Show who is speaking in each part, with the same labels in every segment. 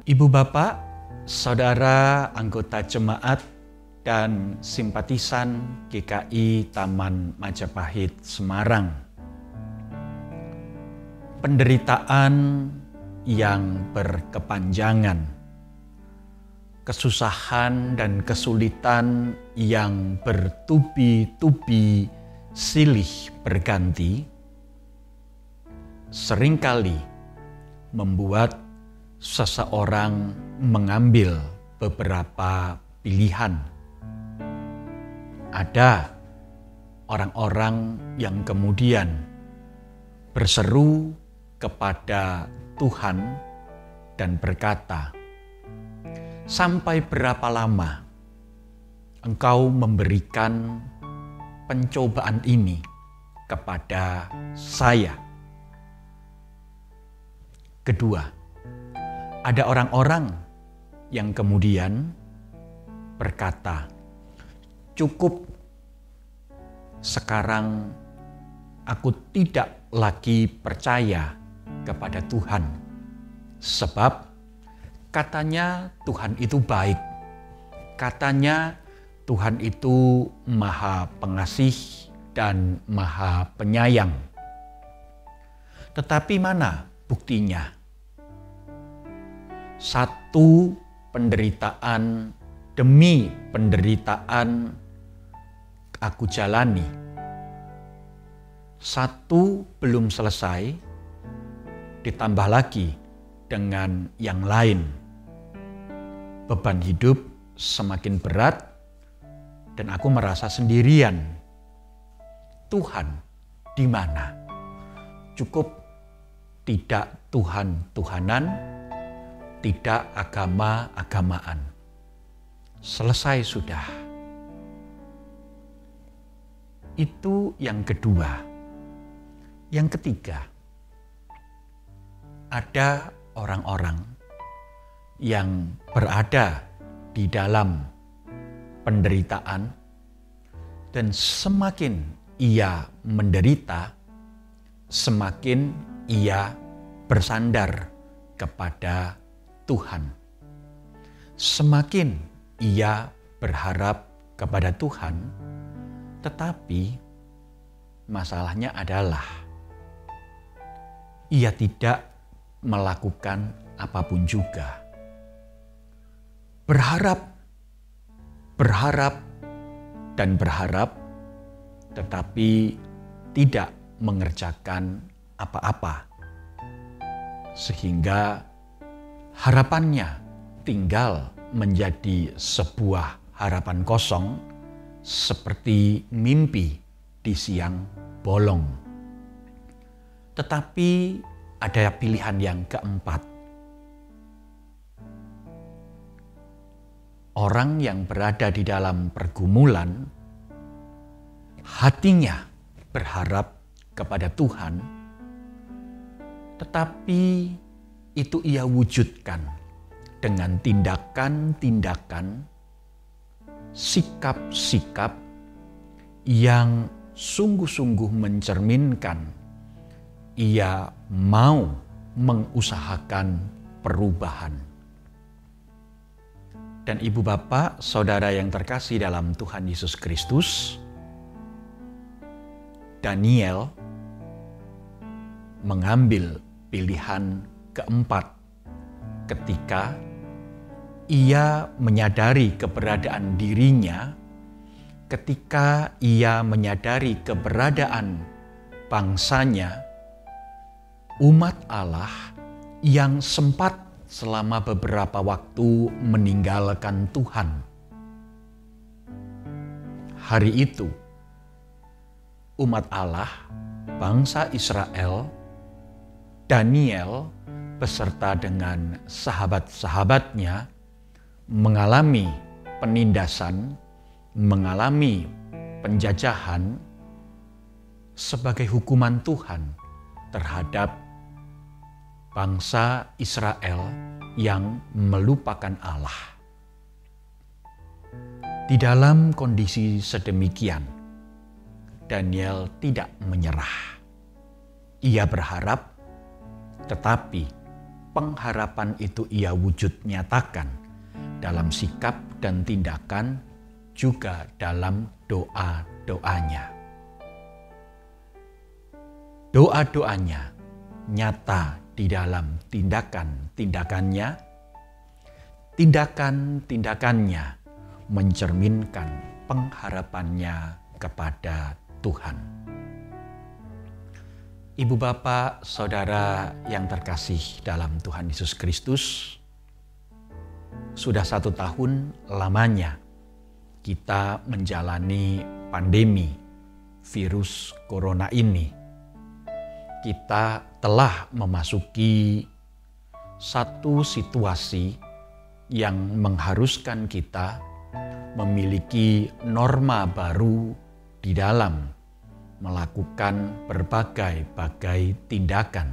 Speaker 1: Ibu bapak, saudara anggota jemaat dan simpatisan GKI Taman Majapahit Semarang. Penderitaan yang berkepanjangan, kesusahan dan kesulitan yang bertubi-tubi silih berganti seringkali membuat seseorang mengambil beberapa pilihan. Ada orang-orang yang kemudian berseru kepada Tuhan dan berkata, "Sampai berapa lama Engkau memberikan pencobaan ini kepada saya?" Kedua, ada orang-orang yang kemudian berkata, "Cukup, sekarang aku tidak lagi percaya kepada Tuhan, sebab katanya Tuhan itu baik, katanya Tuhan itu Maha Pengasih dan Maha Penyayang. Tetapi mana buktinya? Satu penderitaan demi penderitaan aku jalani. Satu belum selesai, ditambah lagi dengan yang lain. Beban hidup semakin berat dan aku merasa sendirian. Tuhan di mana? Cukup tidak Tuhan-Tuhanan, tidak agama-agamaan. Selesai sudah." Itu yang kedua. Yang ketiga, ada orang-orang yang berada di dalam penderitaan dan semakin ia menderita, semakin ia bersandar kepada Tuhan. Semakin ia berharap kepada Tuhan, tetapi masalahnya adalah ia tidak melakukan apapun juga. Berharap, dan berharap, tetapi tidak mengerjakan apa-apa. Sehingga harapannya tinggal menjadi sebuah harapan kosong, seperti mimpi di siang bolong. Tetapi ada pilihan yang keempat. Orang yang berada di dalam pergumulan, hatinya berharap kepada Tuhan, tetapi itu ia wujudkan dengan tindakan-tindakan, sikap-sikap yang sungguh-sungguh mencerminkan ia mau mengusahakan perubahan. Dan ibu bapak, saudara yang terkasih dalam Tuhan Yesus Kristus, Daniel mengambil pilihan keempat ketika ia menyadari keberadaan dirinya, ketika ia menyadari keberadaan bangsanya, umat Allah yang sempat selama beberapa waktu meninggalkan Tuhan. Hari itu, umat Allah, bangsa Israel, Daniel beserta dengan sahabat-sahabatnya mengalami penindasan, mengalami penjajahan sebagai hukuman Tuhan terhadap bangsa Israel yang melupakan Allah. Di dalam kondisi sedemikian, Daniel tidak menyerah. Ia berharap, tetapi pengharapan itu ia wujud nyatakan dalam sikap dan tindakan, juga dalam doa-doanya. Doa-doanya nyata di dalam tindakan-tindakannya. Tindakan-tindakannya mencerminkan pengharapannya kepada Tuhan. Ibu bapak, saudara yang terkasih dalam Tuhan Yesus Kristus, sudah 1 tahun lamanya kita menjalani pandemi virus corona ini. Kita telah memasuki satu situasi yang mengharuskan kita memiliki norma baru di dalam melakukan berbagai-bagai tindakan.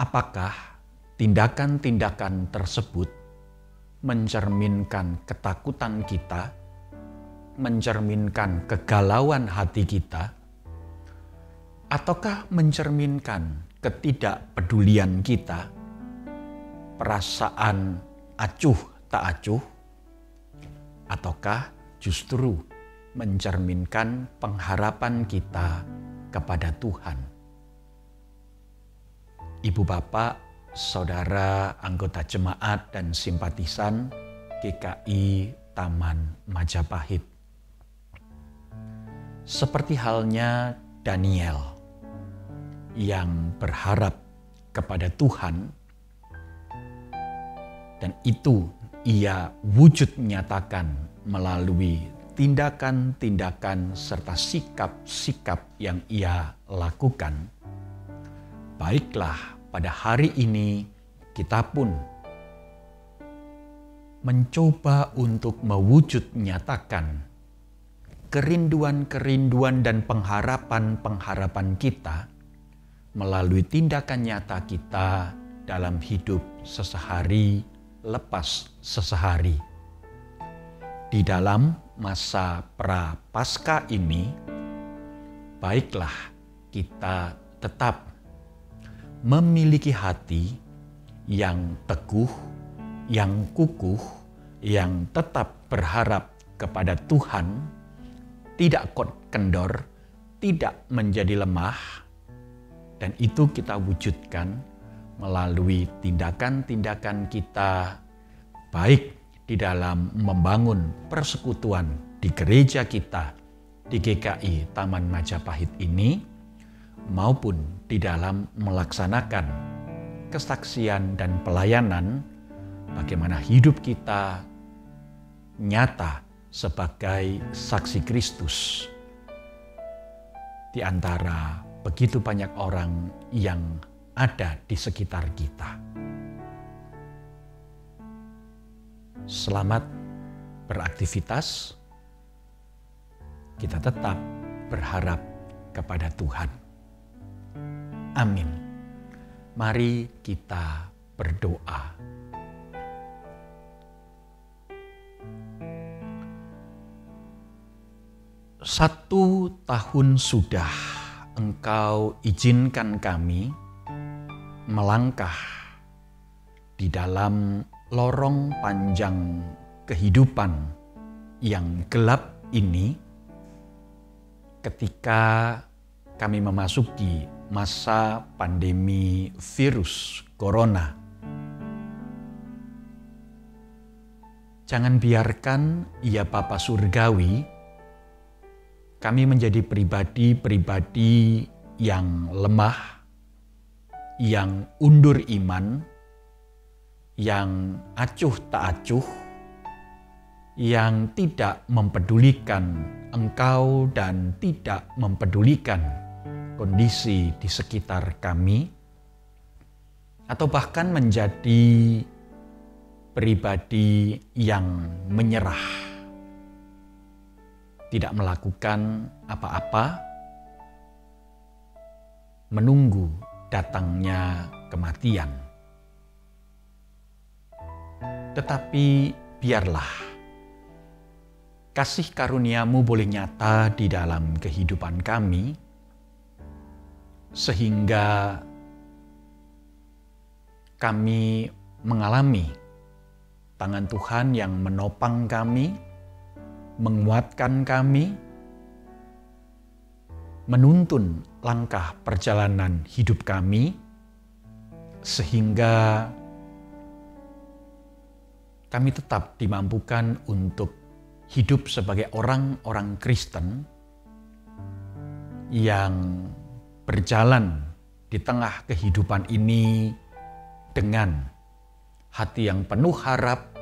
Speaker 1: Apakah tindakan-tindakan tersebut mencerminkan ketakutan kita, mencerminkan kegalauan hati kita, ataukah mencerminkan ketidakpedulian kita, perasaan acuh tak acuh, ataukah justru mencerminkan pengharapan kita kepada Tuhan? Ibu bapak, saudara anggota jemaat dan simpatisan GKI Taman Majapahit. Seperti halnya Daniel yang berharap kepada Tuhan, dan itu ia wujud nyatakan melalui tindakan-tindakan serta sikap-sikap yang ia lakukan. Baiklah, pada hari ini kita pun mencoba untuk mewujud nyatakan kerinduan-kerinduan dan pengharapan-pengharapan kita melalui tindakan nyata kita dalam hidup sesehari lepas sesehari. Di dalam masa pra-Paskah ini, baiklah kita tetap memiliki hati yang teguh, yang kukuh, yang tetap berharap kepada Tuhan, tidak kendor, tidak menjadi lemah, dan itu kita wujudkan melalui tindakan-tindakan kita, baik di dalam membangun persekutuan di gereja kita di GKI Taman Majapahit ini, maupun di dalam melaksanakan kesaksian dan pelayanan, bagaimana hidup kita nyata sebagai saksi Kristus di antara begitu banyak orang yang ada di sekitar kita. Selamat beraktivitas, kita tetap berharap kepada Tuhan. Amin. Mari kita berdoa. Satu tahun sudah Engkau izinkan kami melangkah di dalam lorong panjang kehidupan yang gelap ini, ketika kami memasuki masa pandemi virus corona. Jangan biarkan, ya Bapa Surgawi, kami menjadi pribadi-pribadi yang lemah, yang undur iman, yang acuh tak acuh, yang tidak mempedulikan Engkau dan tidak mempedulikan kondisi di sekitar kami, atau bahkan menjadi pribadi yang menyerah, tidak melakukan apa-apa, menunggu datangnya kematian. Tetapi biarlah kasih karunia-Mu boleh nyata di dalam kehidupan kami, sehingga kami mengalami tangan Tuhan yang menopang kami, menguatkan kami, menuntun langkah perjalanan hidup kami, sehingga kami tetap dimampukan untuk hidup sebagai orang-orang Kristen yang berjalan di tengah kehidupan ini dengan hati yang penuh harap,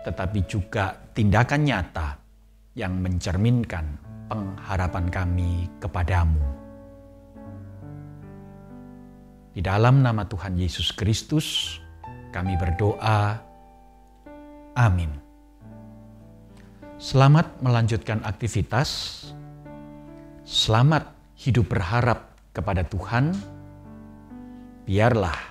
Speaker 1: tetapi juga tindakan nyata yang mencerminkan pengharapan kami kepadamu. Di dalam nama Tuhan Yesus Kristus, kami berdoa. Amin. Selamat melanjutkan aktivitas. Selamat hidup berharap kepada Tuhan. Biarlah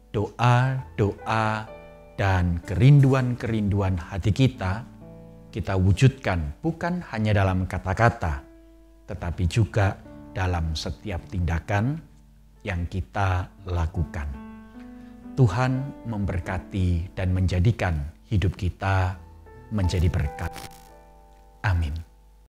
Speaker 1: doa-doa dan kerinduan-kerinduan hati kita wujudkan bukan hanya dalam kata-kata, tetapi juga dalam setiap tindakan yang kita lakukan. Tuhan memberkati dan menjadikan hidup kita menjadi berkat. Amin.